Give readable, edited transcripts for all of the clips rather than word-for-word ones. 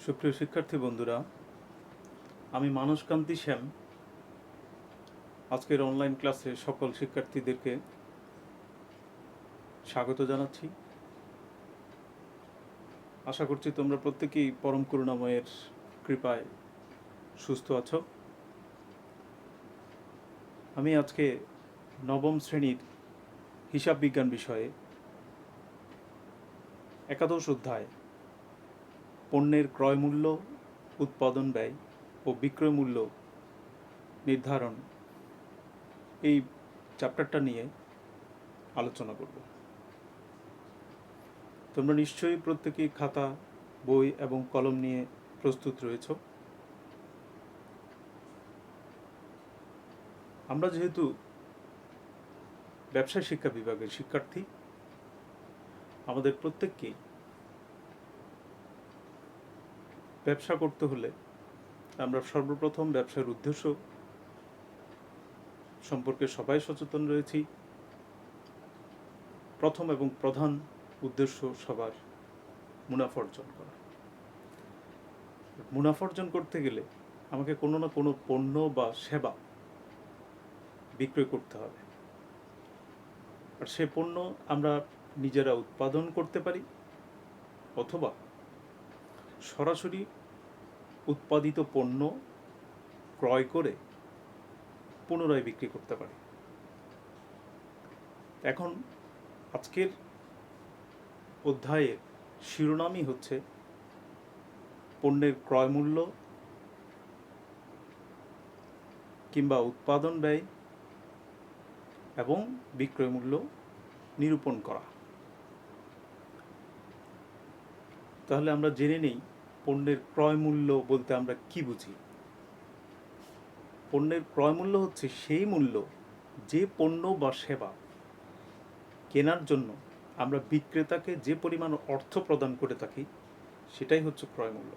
সুপ্রিয় শিক্ষার্থী বন্ধুরা, আমি মানসকান্তি শ্যাম আজকের অনলাইন ক্লাসে সকল শিক্ষার্থীদেরকে স্বাগত জানাচ্ছি। আশা করছি তোমরা প্রত্যেকেই পরম করুণাময়ের কৃপায় সুস্থ আছো। আমি আজকে নবম শ্রেণীর হিসাব বিজ্ঞান বিষয়ে একাদশ অধ্যায় পণ্যের ক্রয় মূল্য, উৎপাদন ব্যয় ও বিক্রয় মূল্য নির্ধারণ এই চ্যাপ্টারটা নিয়ে আলোচনা করব। তোমরা নিশ্চয়ই প্রত্যেকেই খাতা, বই এবং কলম নিয়ে প্রস্তুত রয়েছ। আমরা যেহেতু ব্যবসায় শিক্ষা বিভাগের শিক্ষার্থী, আমাদের প্রত্যেককেই ব্যবসা করতে হলে আমরা সর্বপ্রথম ব্যবসার উদ্দেশ্য সম্পর্কে সবাই সচেতন রয়েছি। প্রথম এবং প্রধান উদ্দেশ্য সবার মুনাফা অর্জন করা। মুনাফা অর্জন করতে গেলে আমাকে কোনো না কোনো পণ্য বা সেবা বিক্রয় করতে হবে। আর সে পণ্য আমরা নিজেরা উৎপাদন করতে পারি অথবা সরাসরি উৎপাদিত পণ্য ক্রয় করে পুনরায় বিক্রি করতে পারি। এখন আজকের অধ্যায়ের শিরোনামই হচ্ছে পণ্যের ক্রয় মূল্য কিংবা উৎপাদন ব্যয় এবং বিক্রয় মূল্য নিরূপণ করা। তাহলে আমরা জেনে নেই পণ্যের ক্রয় মূল্য বলতে আমরা কি বুঝি। পণ্যের ক্রয় মূল্য হচ্ছে সেই মূল্য যে পণ্য বা সেবা কেনার জন্য আমরা বিক্রেতাকে যে পরিমাণ অর্থ প্রদান করে থাকি সেটাই হচ্ছে ক্রয় মূল্য।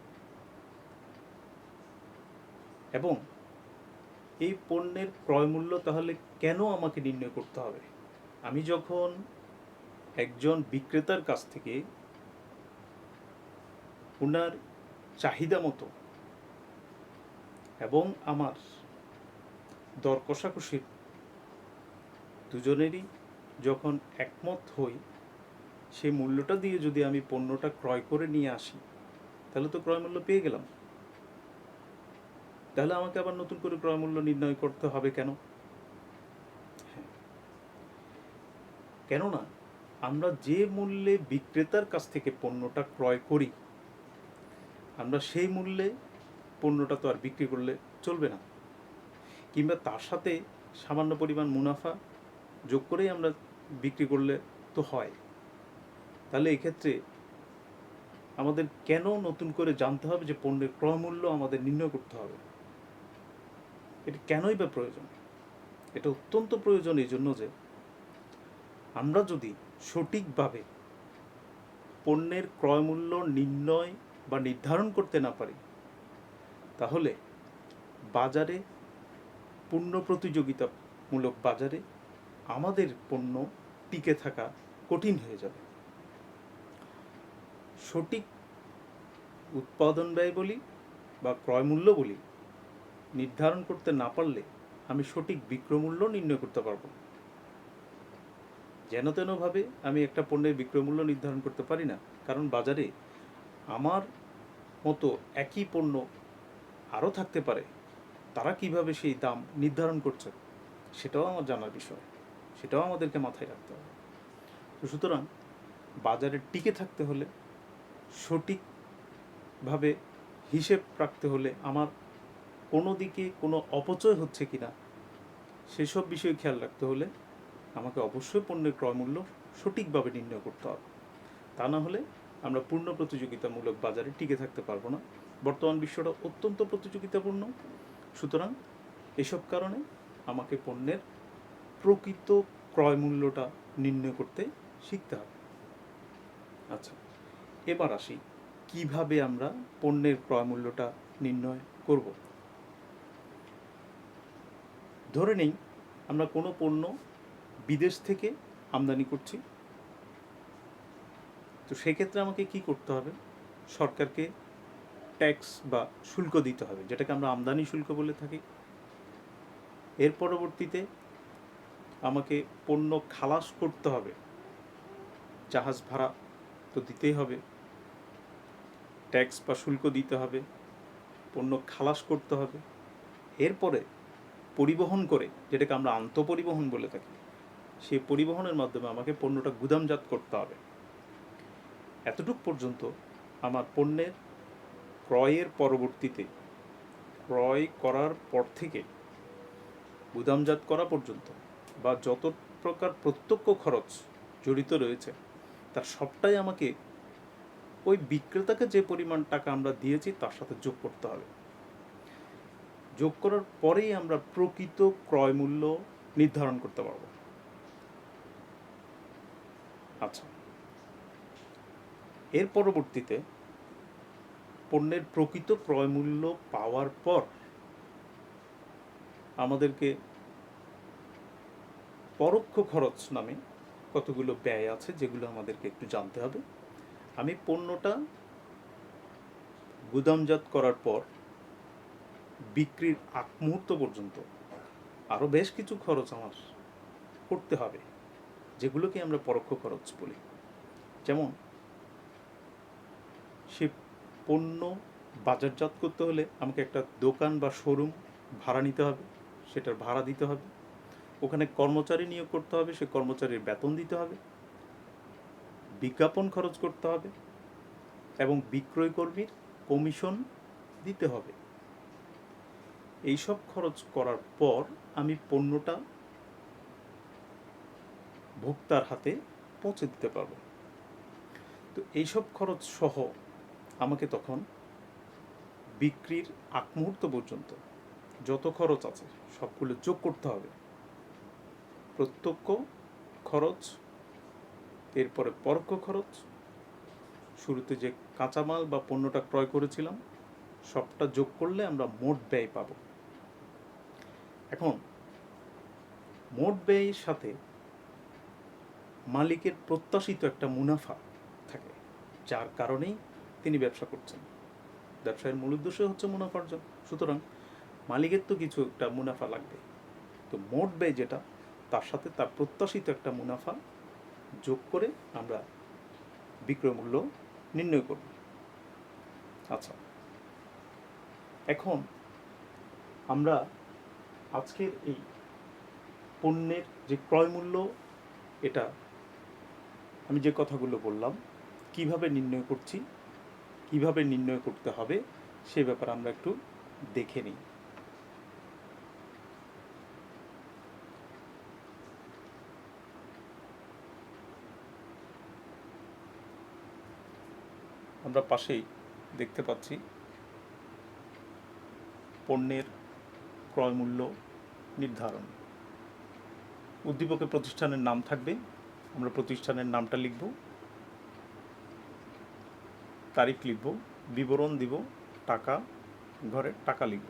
এবং এই পণ্যের ক্রয় মূল্য তাহলে কেন আমাকে নির্ণয় করতে হবে? আমি যখন একজন বিক্রেতার কাছ থেকে ওনার চাহিদা মতো এবং আমার দর কষাকষির দুজনেরই যখন একমত হই, সেই মূল্যটা দিয়ে যদি আমি পণ্যটা ক্রয় করে নিয়ে আসি তাহলে তো ক্রয় মূল্য পেয়ে গেলাম। তাহলে আমাকে আবার নতুন করে ক্রয় মূল্য নির্ণয় করতে হবে কেন? কেননা আমরা যে মূল্যে বিক্রেতার কাছ থেকে পণ্যটা ক্রয় করি, আমরা সেই মূল্যে পণ্যটা তো আর বিক্রি করলে চলবে না, কিংবা তার সাথে সামান্য পরিমাণ মুনাফা যোগ করেই আমরা বিক্রি করলে তো হয়। তাহলে এক্ষেত্রে আমাদের কেন নতুন করে জানতে হবে যে পণ্যের ক্রয় মূল্য আমাদের নির্ণয় করতে হবে? এটা কেনই বা প্রয়োজন? এটা অত্যন্ত প্রয়োজন এই জন্য যে আমরা যদি সঠিকভাবে পণ্যের ক্রয় মূল্য নির্ণয় বা নির্ধারণ করতে না পারি তাহলে বাজারে, পূর্ণ প্রতিযোগিতামূলক বাজারে আমাদের পণ্য টিকে থাকা কঠিন হয়ে যাবে। সঠিক উৎপাদন ব্যয় বলি বা ক্রয় মূল্য বলি নির্ধারণ করতে না পারলে আমি সঠিক বিক্রয় মূল্য নির্ণয় করতে পারবো না। যেন তেনভাবে আমি একটা পণ্যের বিক্রয় মূল্য নির্ধারণ করতে পারি না, কারণ বাজারে আমার মতো একই পণ্য আরও থাকতে পারে। তারা কিভাবে সেই দাম নির্ধারণ করছে সেটাও আমার জানার বিষয়, সেটাও আমাদেরকে মাথায় রাখতে হবে। তো সুতরাং বাজারে টিকে থাকতে হলে, সঠিকভাবে হিসেব রাখতে হলে, আমার কোনো দিকে কোনো অপচয় হচ্ছে কিনা সেসব বিষয়ে খেয়াল রাখতে হলে আমাকে অবশ্যই পণ্যের ক্রয় মূল্য সঠিকভাবে নির্ণয় করতে হবে। তা না হলে আমরা পূর্ণ প্রতিযোগিতামূলক বাজারে টিকে থাকতে পারবো না। বর্তমান বিশ্বটা অত্যন্ত প্রতিযোগিতাপূর্ণ। সুতরাং এসব কারণে আমাকে পণ্যের প্রকৃত ক্রয় মূল্যটা নির্ণয় করতে শিখতে হবে। আচ্ছা, এবার আসি কিভাবে আমরা পণ্যের ক্রয় মূল্যটা নির্ণয় করব। ধরে নেই আমরা কোনো পণ্য বিদেশ থেকে আমদানি করছি। তো সেক্ষেত্রে আমাকে কি করতে হবে? সরকারকে ট্যাক্স বা শুল্ক দিতে হবে, যেটাকে আমরা আমদানি শুল্ক বলে থাকি। এর পরবর্তীতে আমাকে পণ্য খালাস করতে হবে, জাহাজ ভাড়া তো দিতেই হবে, ট্যাক্স বা শুল্ক দিতে হবে, পণ্য খালাস করতে হবে। এরপরে পরিবহন করে, যেটাকে আমরা আন্তঃপরিবহন বলে থাকি, সেই পরিবহনের মাধ্যমে আমাকে পণ্যটা গুদামজাত করতে হবে। এতটুক পর্যন্ত আমার পণ্যের ক্রয়ের পরবর্তীতে, ক্রয় করার পর থেকে গুদামজাত করা পর্যন্ত বা যত প্রকার প্রত্যক্ষ খরচ জড়িত রয়েছে তার সবটাই আমাকে ওই বিক্রেতাকে যে পরিমাণ টাকা আমরা দিয়েছি তার সাথে যোগ করতে হবে। যোগ করার পরেই আমরা প্রকৃত ক্রয় মূল্য নির্ধারণ করতে পারব। আচ্ছা, এর পরবর্তীতে পণ্যের প্রকৃত ক্রয় মূল্য পাওয়ার পর আমাদেরকে পরোক্ষ খরচ নামে কতগুলো ব্যয় আছে যেগুলো আমাদেরকে একটু জানতে হবে। আমি পণ্যটা গুদামজাত করার পর বিক্রির আগ মুহূর্ত পর্যন্ত আরও বেশ কিছু খরচ আমার করতে হবে, যেগুলোকে আমরা পরোক্ষ খরচ বলি। যেমন সে পণ্য বাজারজাত করতে হলে আমাকে একটা দোকান বা শোরুম ভাড়া নিতে হবে, সেটার ভাড়া দিতে হবে, ওখানে কর্মচারী নিয়োগ করতে হবে, সে কর্মচারীর বেতন দিতে হবে, বিজ্ঞাপন খরচ করতে হবে এবং বিক্রয় কর্মীর কমিশন দিতে হবে। এইসব খরচ করার পর আমি পণ্যটা ভোক্তার হাতে পৌঁছে দিতে পারবো। তো এইসব খরচ সহ আমাকে তখন বিক্রির আগ মুহূর্ত পর্যন্ত যত খরচ আছে সবগুলো যোগ করতে হবে। প্রত্যক্ষ খরচ, এরপরে পরোক্ষ খরচ, শুরুতে যে কাঁচামাল বা পণ্যটা ক্রয় করেছিলাম সবটা যোগ করলে আমরা মোট ব্যয় পাব। এখন মোট ব্যয়ের সাথে মালিকের প্রত্যাশিত একটা মুনাফা থাকে, যার কারণেই তিনি ব্যবসা করছেন। ব্যবসায়ের মূল উদ্দেশ্য হচ্ছে মুনাফা অর্জন, সুতরাং মালিকের তো কিছু একটা মুনাফা লাগবে। তো মোট ব্যয় যেটা, তার সাথে তার প্রত্যাশিত একটা মুনাফা যোগ করে আমরা বিক্রয় মূল্য নির্ণয় করব। আচ্ছা, এখন আমরা আজকের এই পণ্যের যে ক্রয় মূল্য, এটা আমি যে কথাগুলো বললাম কিভাবে নির্ণয় করছি, কিভাবে নির্ণয় করতে হবে, সে ব্যাপারে আমরা একটু দেখে নিই। আমরা পাশেই দেখতে পাচ্ছি পণ্যের ক্রয় মূল্য নির্ধারণ। উদ্দীপকে প্রতিষ্ঠানের নাম থাকবে, আমরা প্রতিষ্ঠানের নামটা লিখব, তারিখ লিখব, বিবরণ দিব, টাকা, ঘরে টাকা লিখব।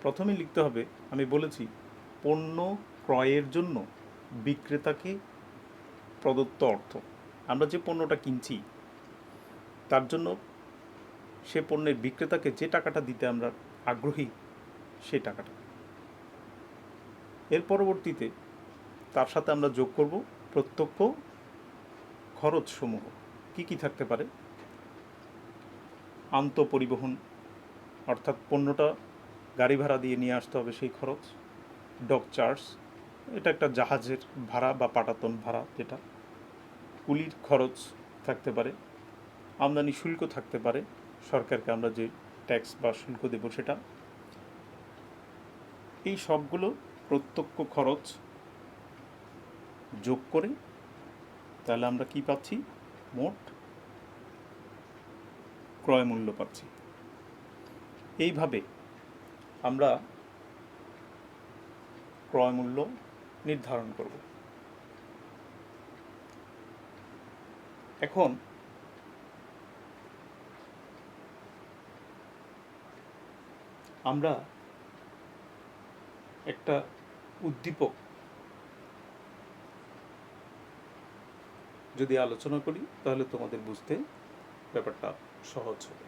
প্রথমে লিখতে হবে, আমি বলেছি পণ্য ক্রয়ের জন্য বিক্রেতাকে প্রদত্ত অর্থ। আমরা যে পণ্যটা কিনছি তার জন্য সে পণ্যের বিক্রেতাকে যে টাকাটা দিতে আমরা আগ্রহী, সেই টাকাটা। এর পরবর্তীতে তার সাথে আমরা যোগ করব প্রত্যক্ষ খরচসমূহ। কি কি থাকতে পারে? আন্তঃপরিবহন, অর্থাৎ পণ্যটা গাড়ি ভাড়া দিয়ে নিয়ে আসতে হবে সেই খরচ। ডক চার্জ, এটা একটা জাহাজের ভাড়া বা পাটাতন ভাড়া যেটা। কুলির খরচ থাকতে পারে, আমদানি শুল্ক থাকতে পারে, সরকারকে আমরা যে ট্যাক্স বা শুল্ক দেব সেটা। এই সবগুলো প্রত্যক্ষ খরচ যোগ করে তাহলে আমরা কি পাচ্ছি? মোট ক্রয় মূল্য পাচ্ছি। এইভাবে আমরা ক্রয় মূল্য নির্ধারণ করব। এখন আমরা একটা উদ্দীপক যদি আলোচনা করি তাহলে তোমাদের বুঝতে ব্যাপারটা সহজ হবে।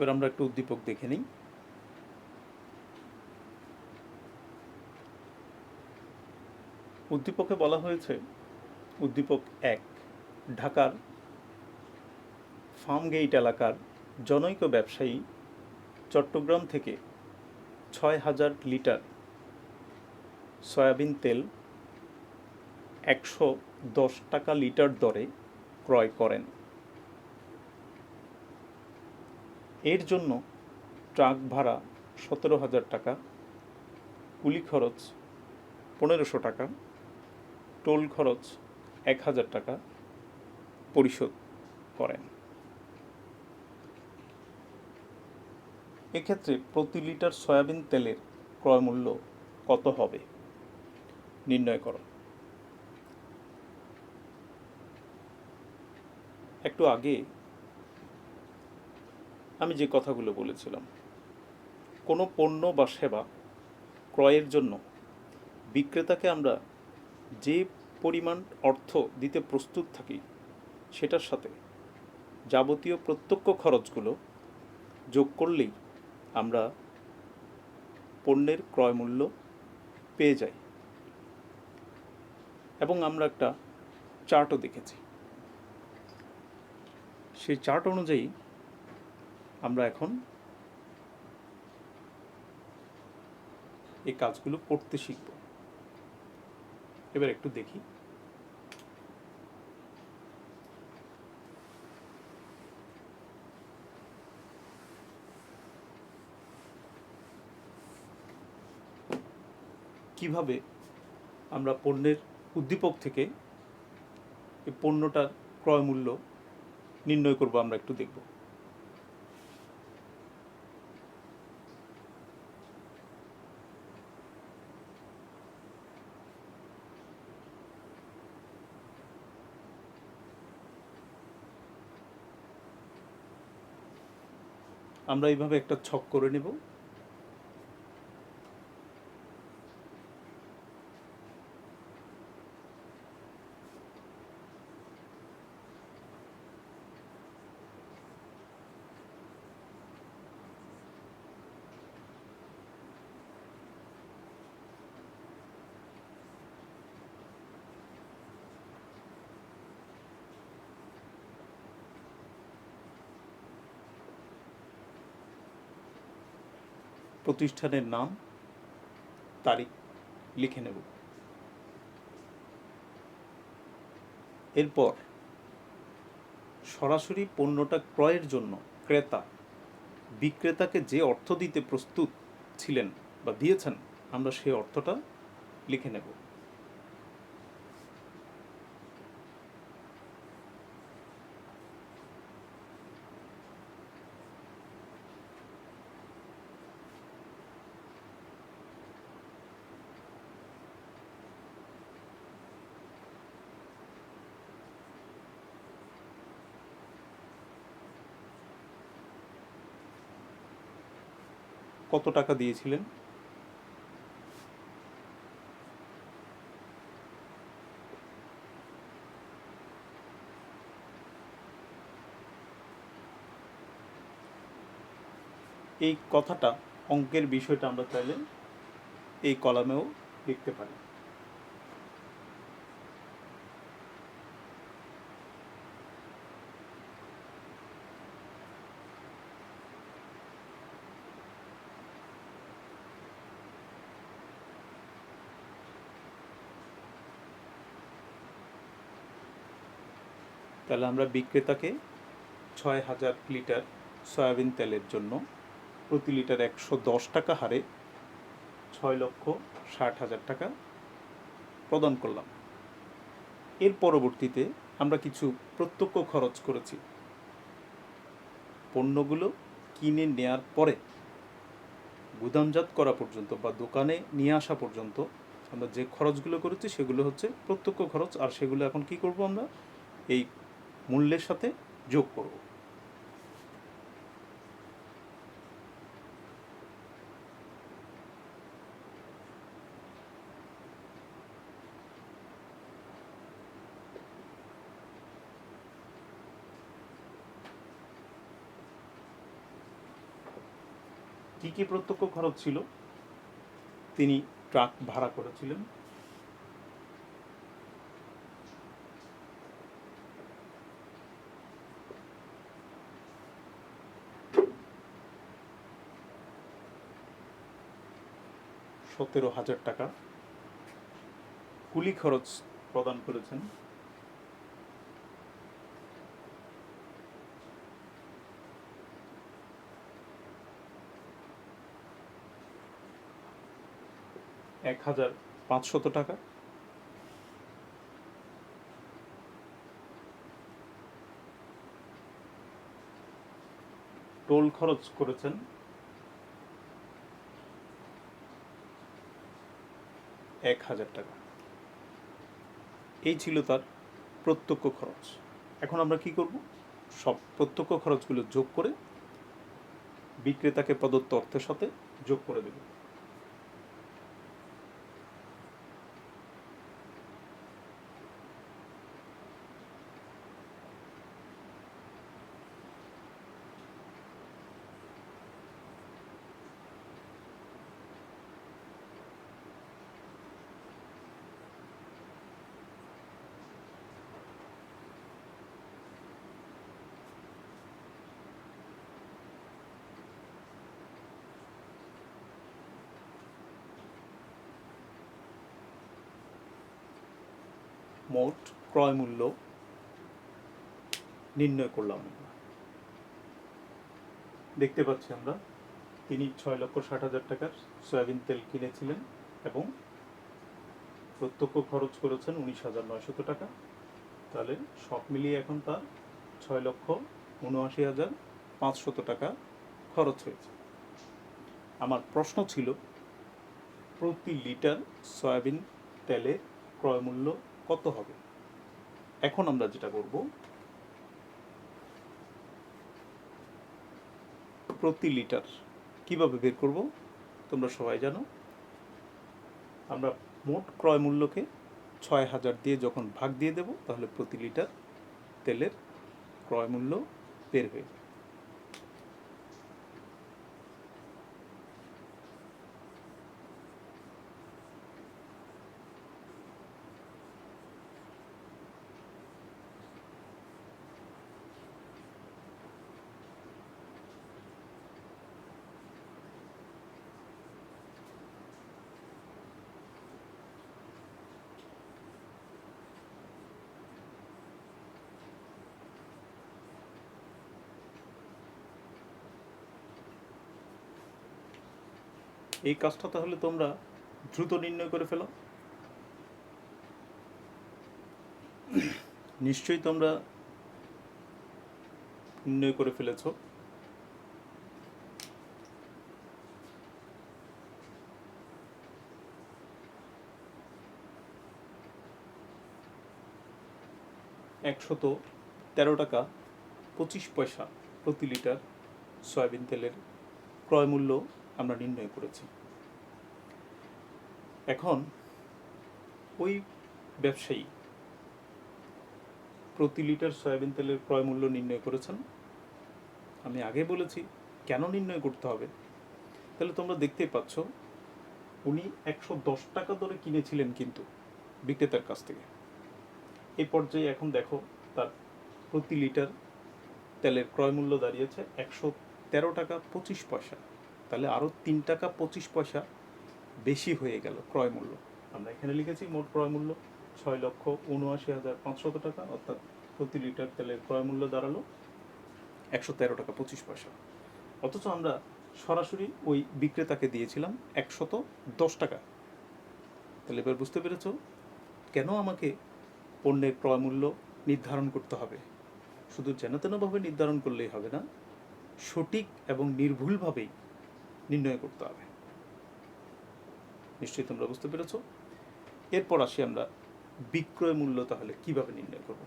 এবার আমরা একটু উদ্দীপক দেখে নিই। উদ্দীপকে বলা হয়েছে, উদ্দীপক 1, ঢাকার ফার্মগেইট এলাকার জনৈক ব্যবসায়ী চট্টগ্রাম থেকে 6,000 লিটার সয়াবিন তেল 110 টাকা লিটার দরে ক্রয় করেন। এর জন্য ট্রাক ভাড়া 17,000 টাকা, কুলি খরচ 1,500 টাকা, টোল খরচ 1,000 টাকা পরিশোধ করেন। এক্ষেত্রে প্রতি লিটার সয়াবিন তেলের ক্রয় মূল্য কত হবে নির্ণয় করো। একটু আগে আমি যে কথাগুলো বলেছিলাম, কোনো পণ্য বা সেবা ক্রয়ের জন্য বিক্রেতাকে আমরা যে পরিমাণ অর্থ দিতে প্রস্তুত থাকি সেটার সাথে যাবতীয় প্রত্যক্ষ খরচগুলো যোগ করলেই আমরা পণ্যের ক্রয় মূল্য পেয়ে যাই। এবং আমরা একটা চার্টও দেখেছি, সেই চার্ট অনুযায়ী আমরা এখন এই কাজগুলো করতে শিখব। এবার একটু দেখি। কিভাবে আমরা পণ্যের উদ্দীপক থেকে এই পণ্যটার ক্রয় মূল্য নির্ণয় করব আমরা একটু দেখব। আমরা এইভাবে একটা ছক করে নেব। প্রতিষ্ঠানের নাম, তারিখ লিখে নেব। এরপর সরাসরি পণ্যটা ক্রয়ের জন্য ক্রেতা বিক্রেতাকে যে অর্থ দিতে প্রস্তুত ছিলেন বা দিয়েছেন, আমরা সেই অর্থটা লিখে নেব। কত টাকা দিয়েছিলেন, এই কথাটা অঙ্কের বিষয়টা আমরা চাইলে এই কলামেও লিখতে পারি। তাহলে আমরা বিক্রেতাকে 6,000 লিটার সয়াবিন তেলের জন্য প্রতি লিটার 110 টাকা হারে 6,60,000 টাকা প্রদান করলাম। এর পরবর্তীতে আমরা কিছু প্রত্যক্ষ খরচ করেছি। পণ্যগুলো কিনে নেয়ার পরে গুদামজাত করা পর্যন্ত বা দোকানে নিয়ে আসা পর্যন্ত আমরা যে খরচগুলো করেছি সেগুলো হচ্ছে প্রত্যক্ষ খরচ, আর সেগুলো এখন কি করব, আমরা এই মূল্যের সাথে যোগ করব। কি কি প্রত্যক্ষ খরচ ছিল? তিনি ট্রাক ভাড়া করেছিলেন, $17,000 কুলি খরচ প্রদান করেছেন, $1,500, টোল খরচ করেছেন $1,000। এই ছিল তার প্রত্যক্ষ খরচ। এখন আমরা কি করব? সব প্রত্যক্ষ খরচগুলো যোগ করে বিক্রেতাকে প্রদত্ত অর্থের সাথে যোগ করে দেব। মোট ক্রয় মূল্য নির্ণয় করলাম। দেখতে পাচ্ছি আমরা তিনি 6,60,000 টাকার সয়াবিন তেল কিনেছিলেন এবং প্রত্যক্ষ খরচ করেছেন 19,900 টাকা। তাহলে সব মিলিয়ে এখন তার 6,79,500 টাকা খরচ হয়েছে। আমার প্রশ্ন ছিল প্রতি লিটার সয়াবিন তেলের ক্রয় মূল্য কত হবে? এখন আমরা যেটা করব, প্রতি লিটার কিভাবে বের করব তোমরা সবাই জানো। আমরা মোট ক্রয় মূল্যকে 6,000 দিয়ে যখন ভাগ দিয়ে দেব, তাহলে প্রতি লিটার তেলের ক্রয় মূল্য বের হয়ে যাবে। এই কাজটা তাহলে তোমরা দ্রুত নির্ণয় করে ফেলো। নিশ্চয়ই তোমরা নির্ণয় করে ফেলেছ। $113.25 প্রতি লিটার সয়াবিন তেলের ক্রয় মূল্য আমরা নির্ণয় করেছি। এখন ওই ব্যবসায়ী প্রতি লিটার সয়াবিন তেলের ক্রয় মূল্য নির্ণয় করেছেন। আমি আগে বলেছি কেন নির্ণয় করতে হবে। তাহলে তোমরা দেখতেই পাচ্ছ উনি 110 টাকা দরে কিনেছিলেন কিন্তু বিক্রেতার কাছ থেকে। এই পর্যায়ে এখন দেখো তার প্রতি লিটার তেলের ক্রয় মূল্য দাঁড়িয়েছে 113.25 টাকা। তাহলে আরও 3.25 টাকা বেশি হয়ে গেল ক্রয় মূল্য। আমরা এখানে লিখেছি মোট ক্রয় মূল্য 6,79,500 টাকা, অর্থাৎ প্রতি লিটার তেলের ক্রয় মূল্য দাঁড়ালো 113.25 টাকা। অথচ আমরা সরাসরি ওই বিক্রেতাকে দিয়েছিলাম 110 টাকা। তাহলে এবার বুঝতে পেরেছ কেন আমাকে পণ্যের ক্রয় মূল্য নির্ধারণ করতে হবে। শুধু যেন তেনভাবে নির্ধারণ করলেই হবে না, সঠিক এবং নির্ভুলভাবেই নির্ণয় করতে হবে। নিশ্চয়ই তোমরা বুঝতে পেরেছ। এরপর আসি আমরা বিক্রয় মূল্য তাহলে কিভাবে নির্ণয় করব।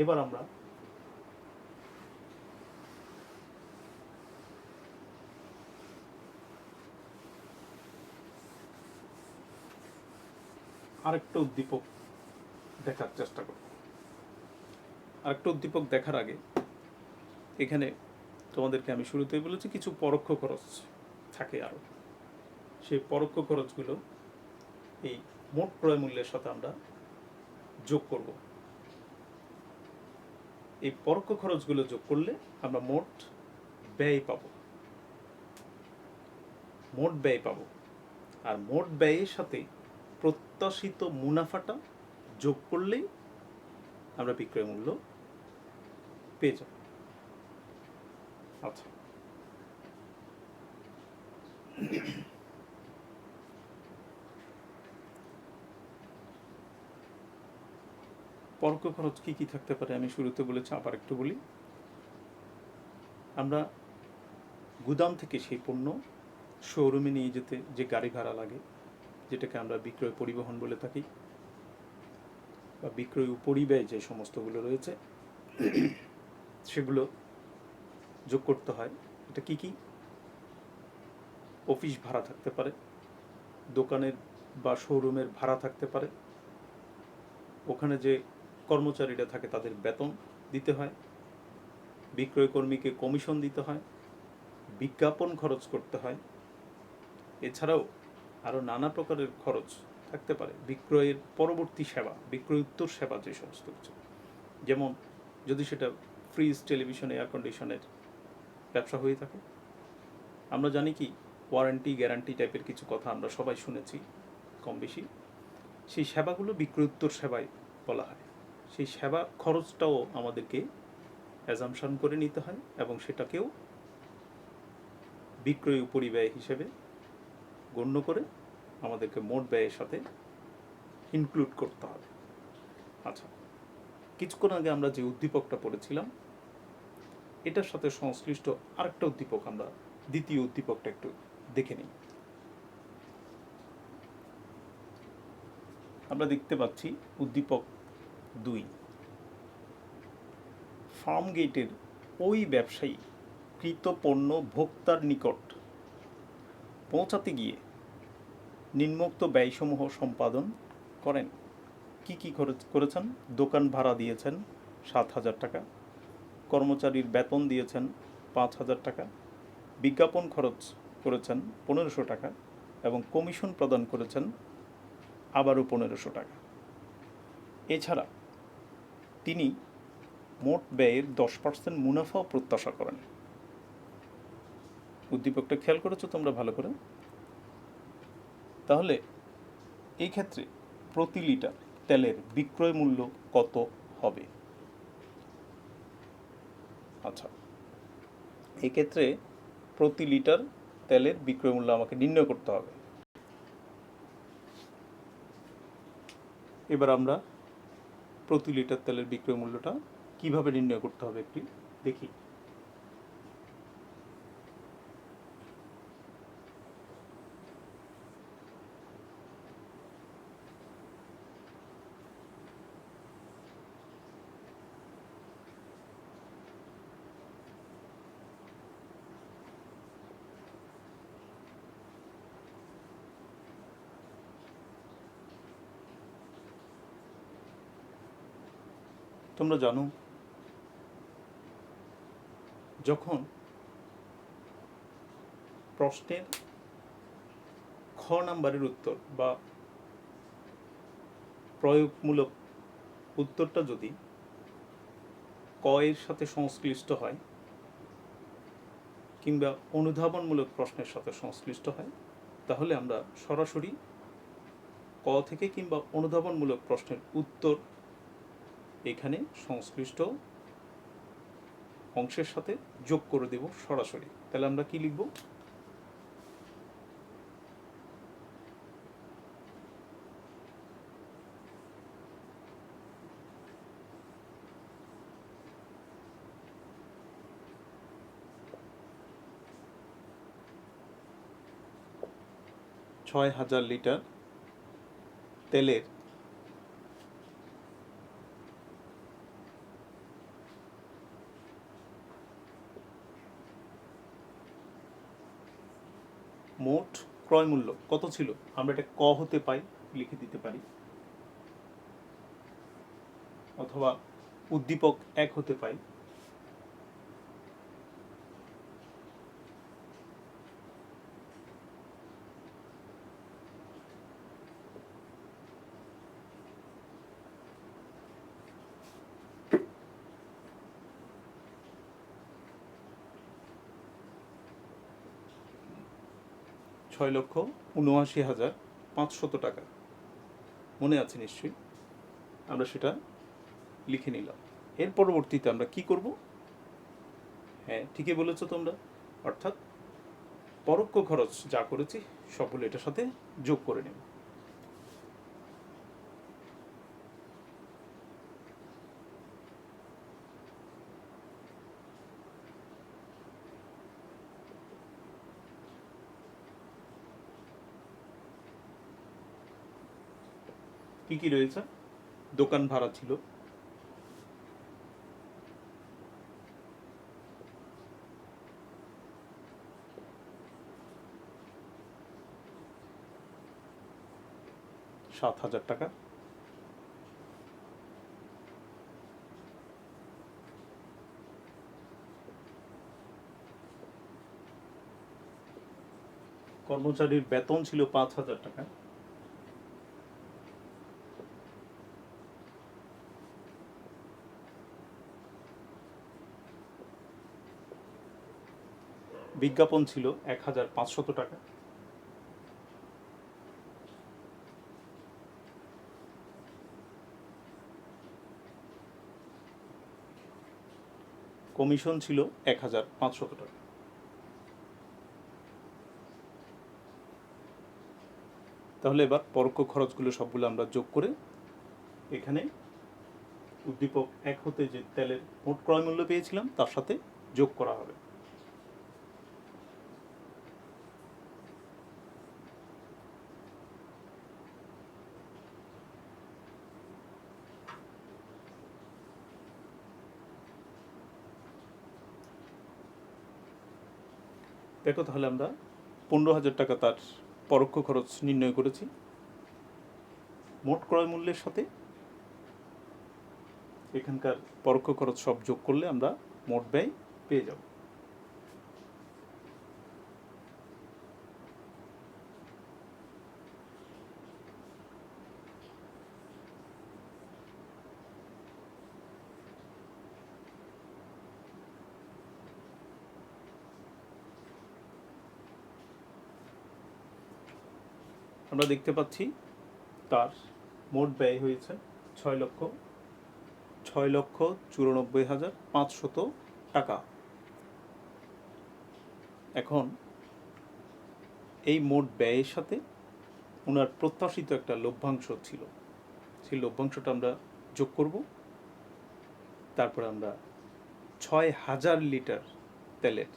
এবার আমরা আরেকটা উদ্দীপক দেখার চেষ্টা করব। আরেকটা উদ্দীপক দেখার আগে এখানে তোমাদেরকে আমি শুরুতেই বলেছি কিছু পরোক্ষ খরচ থাকে আরও, সেই পরোক্ষ খরচগুলো এই মোট ক্রয় মূল্যের সাথে আমরা যোগ করব। এই পরোক্ষ খরচগুলো যোগ করলে আমরা মোট ব্যয় পাব, আর মোট ব্যয়ের সাথে প্রত্যাশিত মুনাফাটা যোগ করলেই আমরা বিক্রয় মূল্য পেয়ে যাব। আচ্ছা, পরোক্ষ খরচ কি কি থাকতে পারে আমি শুরুতে বলেছি, আবার একটু বলি। আমরা গুদাম থেকে সেই পণ্য শোরুমে নিয়ে যেতে যে গাড়ি ভাড়া লাগে, যেটাকে আমরা বিক্রয় পরিবহন বলে থাকি, বা বিক্রয় পরিব্যয় যে সমস্তগুলো রয়েছে সেগুলো যোগ করতে হয়। এটা কি কি? অফিস ভাড়া থাকতে পারে, দোকানের বা শোরুমের ভাড়া থাকতে পারে, ওখানে যে কর্মচারীরা থাকে তাদের বেতন দিতে হয়, বিক্রয় কর্মীকে কমিশন দিতে হয়, বিজ্ঞাপন খরচ করতে হয়, এছাড়াও আরও নানা প্রকারের খরচ থাকতে পারে। বিক্রয়ের পরবর্তী সেবা, বিক্রয়োত্তর সেবা যে সমস্ত কিছু, যেমন যদি সেটা ফ্রিজ, টেলিভিশন, এয়ার কন্ডিশনের ব্যবসা হয়ে থাকে, আমরা জানি কি ওয়ারেন্টি, গ্যারান্টি টাইপের কিছু কথা আমরা সবাই শুনেছি কম বেশি, সেই সেবাগুলো বিক্রয়োত্তর সেবায় বলা হয়। সেই সেবা খরচটাও আমাদেরকে অ্যাজাম্পশন করে নিতে হয় এবং সেটাকেও বিক্রয় পরিব্যয় হিসেবে গণ্য করে আমাদেরকে মোট ব্যয়ের সাথে ইনক্লুড করতে হবে। আচ্ছা, কিছুক্ষণ আগে আমরা যে উদ্দীপকটা পড়েছিলাম, এটার সাথে সংশ্লিষ্ট আরেকটা উদ্দীপক, আমরা দ্বিতীয় উদ্দীপকটা একটু দেখে নিই। আমরা দেখতে পাচ্ছি উদ্দীপক 2, ফার্ম গেটের ওই ব্যবসায়ী কৃত পণ্য ভোক্তার নিকট পৌঁছাতে গিয়ে নিম্নোক্ত ব্যয়সমূহ সম্পাদন করেন। কি কি খরচ করেছেন? দোকান ভাড়া দিয়েছেন 7,000 টাকা, কর্মচারীর বেতন দিয়েছেন 5,000 টাকা, বিজ্ঞাপন খরচ করেছেন 1,500 টাকা এবং কমিশন প্রদান করেছেন আবারও 1,500 টাকা। এছাড়া তিনি মোট ব্যয়ের 10% মুনাফাও প্রত্যাশা করেন। উদ্দীপকটা খেয়াল করেছো তোমরা ভালো করে? তাহলে এই ক্ষেত্রে প্রতি লিটার তেলের বিক্রয় মূল্য কত হবে? আচ্ছা, এক্ষেত্রে প্রতি লিটার তেলের বিক্রয় মূল্য আমাকে নির্ণয় করতে হবে। এবার আমরা প্রতি লিটার তেলের বিক্রয় মূল্যটা কিভাবে নির্ণয় করতে হবে একটু দেখি। তোমরা জানো, যখন প্রশ্নের খ নাম্বারের উত্তর বা প্রয়োগমূলক উত্তরটা যদি ক এর সাথে সংশ্লিষ্ট হয় কিংবা অনুধাবনমূলক প্রশ্নের সাথে সংশ্লিষ্ট হয়, তাহলে আমরা সরাসরি ক থেকে কিংবা অনুধাবনমূলক প্রশ্নের উত্তর এখানে সংশ্লিষ্ট অংশের সাথে যোগ করে দেব সরাসরি। তাহলে আমরা কি লিখব? ছয় 6,000 লিটার তেলের মোট ক্রয় মূল্য কত ছিল? আমরা এটা ক হতে পাই লিখে দিতে পারি, অথবা উদ্দীপক 1 হতে পাই। 6,79,500 টাকা, মনে আছে নিশ্চয়ই? আমরা সেটা লিখে নিলাম। এর পরবর্তীতে আমরা কি করব? হ্যাঁ, ঠিকই বলেছো তোমরা, অর্থাৎ পরোক্ষ খরচ যা করেছি সবগুলো এটার সাথে যোগ করে নেব। কি কি রয়েছে? দোকান ভাড়া ছিল, ৳7,000। কর্মচারীর বেতন ছিল ৳5,000। বিজ্ঞাপন ছিল ৳1,500। কমিশন ছিল ৳1,500। তাহলে এবার পরোক্ষ খরচগুলো সবগুলো আমরা যোগ করে এখানে উদ্দীপক 1 হতে যে তেলের মোট ক্রয় মূল্য পেয়েছিলাম তার সাথে যোগ করা হবে। দেখো, তাহলে আমরা 15,000 টাকা তার পরোক্ষ খরচ নির্ণয় করেছি। মোট ক্রয় মূল্যের সাথে এখানকার পরোক্ষ খরচ সব যোগ করলে আমরা মোট ব্যয় পেয়ে যাব। আমরা দেখতে পাচ্ছি তার মোট ব্যয় হয়েছে 6,94,500 টাকা। এখন এই মোট ব্যয়ের সাথে ওনার প্রত্যাশিত একটা লভ্যাংশ ছিল, সেই লভ্যাংশটা আমরা যোগ করব। তারপরে আমরা 6,000 লিটার তেলের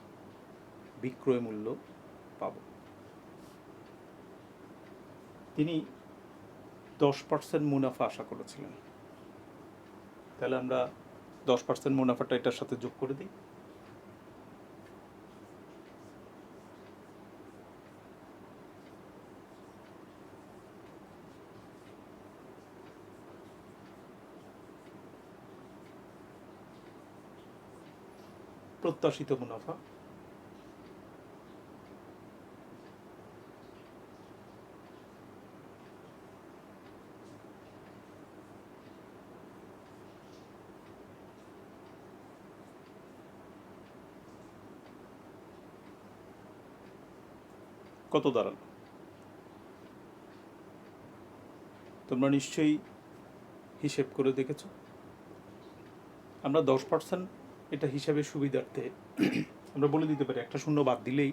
বিক্রয় মূল্য পাব। তিনি 10% মুনাফা আশা করেছিলেন, তাহলে আমরা 10% মুনাফাটা এটার সাথে যোগ করে দিই। প্রত্যাশিত মুনাফা কত দাঁড়ালো? তোমরা নিশ্চয়ই হিসেব করে দেখেছো। আমরা 10% এটা হিসাবে সুবিধার্থে আমরা বলে দিতে পারি, একটা শূন্য বাদ দিলেই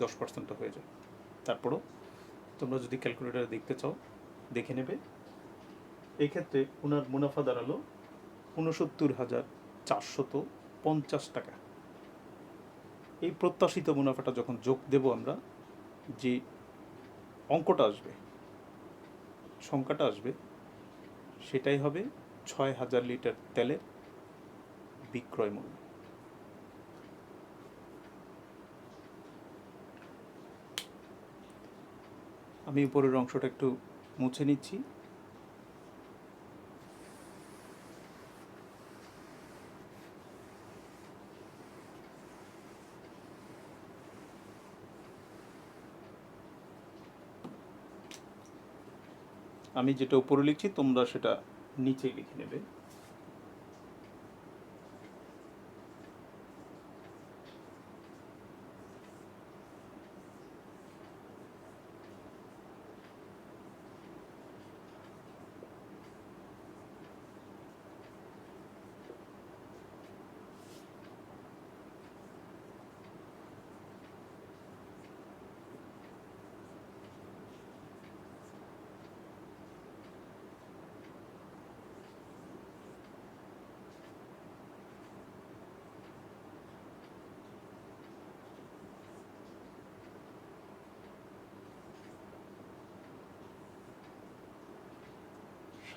10%টা হয়ে যায়। তারপরও তোমরা যদি ক্যালকুলেটারে দেখতে চাও দেখে নেবে। এই ক্ষেত্রে ওনার মুনাফা দাঁড়ালো 69,450 টাকা। এই প্রত্যাশিত মুনাফাটা যখন যোগ দেব আমরা, যে অঙ্কটা আসবে, সংখ্যাটা আসবে, সেটাই হবে 6,000 লিটার তেলের বিক্রয় মূল্য। আমি উপরের অংশটা একটু মুছে নিচ্ছি। আমি যেটা উপরে লিখছি তোমরা সেটা নিচে লিখে নেবে।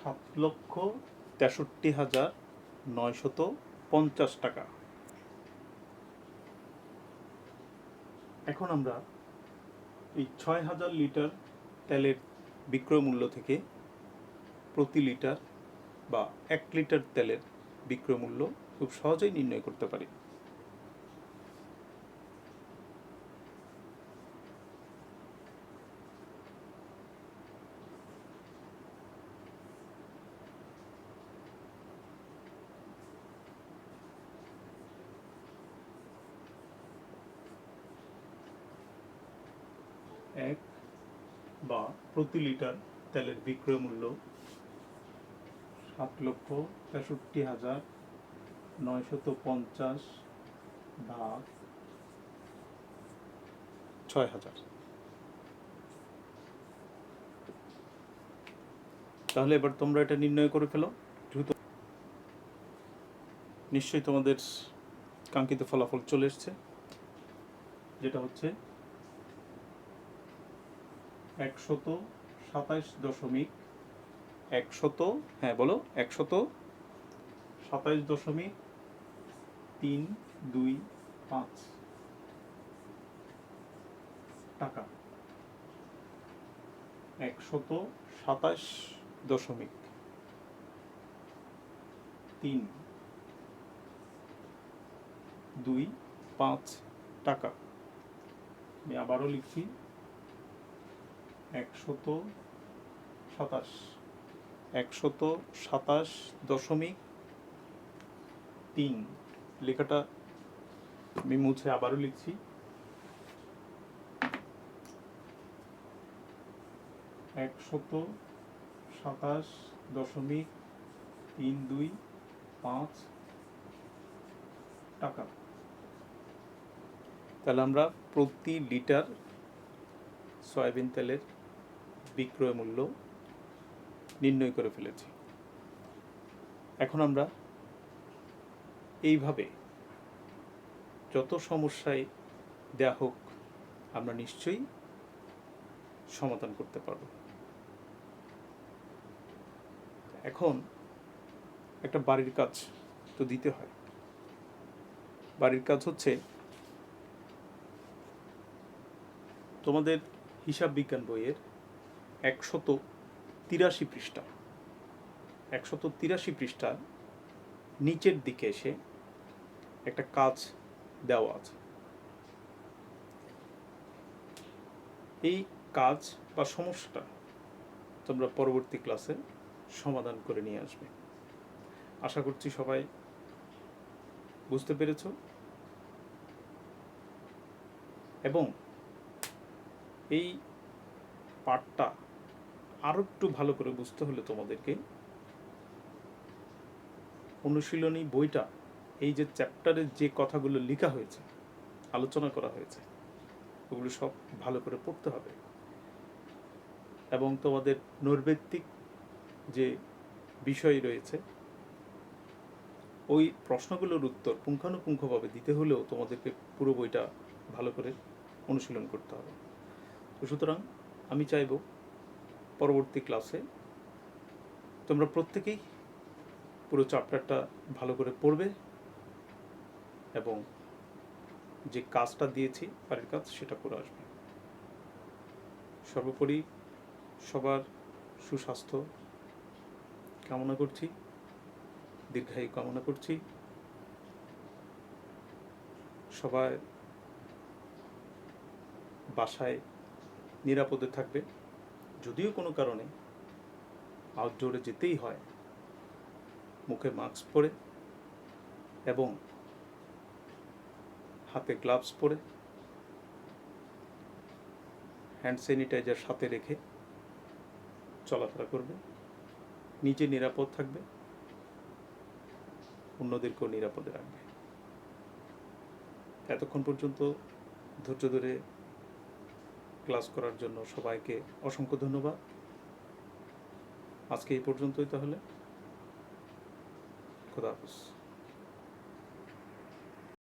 7,63,950 টাকা। এখন আমরা এই 6,000 লিটার তেলের বিক্রয় মূল্য থেকে প্রতি লিটার বা 1 লিটার তেলের বিক্রয় মূল্য খুব সহজেই নির্ণয় করতে পারি। এক বা প্রতি লিটার তেলের বিক্রয় মূল্য 7,63,950 ভাগ 6,000। তাহলে এবার তোমরা এটা নির্ণয় করে ফেলো দ্রুত। নিশ্চয়ই তোমাদের কাঙ্ক্ষিত ফলাফল চলে এসছে, যেটা হচ্ছে 127.325 টাকা। 127.325 টাকা। আমি আবারও লিখছি 127.3 লেখাটা আমি মুছে আবারও লিখছি 127.325 টাকা। তাহলে আমরা প্রতি লিটার সয়াবিন তেলের বিক্রয় মূল্য নির্ণয় করে ফেলেছি। এখন আমরা এইভাবে যত সমস্যায় দেয়া হোক আমরা নিশ্চয়ই সমাধান করতে পারব। এখন একটা বাড়ির কাজ তো দিতে হয়। বাড়ির কাজ হচ্ছে তোমাদের হিসাব বিজ্ঞান বইয়ের 183 পৃষ্ঠা 183 পৃষ্ঠা নিচের দিকে এসে একটা কাজ দেওয়া আছে। এই কাজ বা সমস্যাটা তোমরা পরবর্তী ক্লাসে সমাধান করে নিয়ে আসবে। আশা করছি সবাই বুঝতে পেরেছ, এবং এই পাঠটা আরো একটু ভালো করে বুঝতে হলে তোমাদেরকে অনুশীলনী বইটা, এই যে চ্যাপ্টারের যে কথাগুলো লেখা হয়েছে, আলোচনা করা হয়েছে, ওগুলো সব ভালো করে পড়তে হবে। এবং তোমাদের নৈর্ব্যক্তিক যে বিষয় রয়েছে ওই প্রশ্নগুলোর উত্তর পুঙ্খানুপুঙ্খভাবে দিতে হলেও তোমাদেরকে পুরো বইটা ভালো করে অনুশীলন করতে হবে। তো সুতরাং আমি চাইব পরবর্তী ক্লাসে তোমরা প্রত্যেকেই পুরো চ্যাপ্টারটা ভালো করে পড়বে এবং যে কাজটা দিয়েছি বাড়ির কাজ সেটা করে আসবে। সর্বোপরি সবার সুস্বাস্থ্য কামনা করছি, দীর্ঘায়ু কামনা করছি। সবাই বাসায় নিরাপদে থাকবে। যদিও কোনো কারণে আউটডোরে যেতেই হয়, মুখে মাস্ক পরে এবং হাতে গ্লাভস পরে হ্যান্ড স্যানিটাইজার সাথে রেখে চলাফেরা করবে। নিজে নিরাপদ থাকবে, অন্যদেরকেও নিরাপদে রাখবে। এতক্ষণ পর্যন্ত ধৈর্য ধরে ক্লাস করার জন্য সবাইকে অসংখ্য ধন্যবাদ। আজকে এই পর্যন্তই। তাহলে খোদা হাফেজ।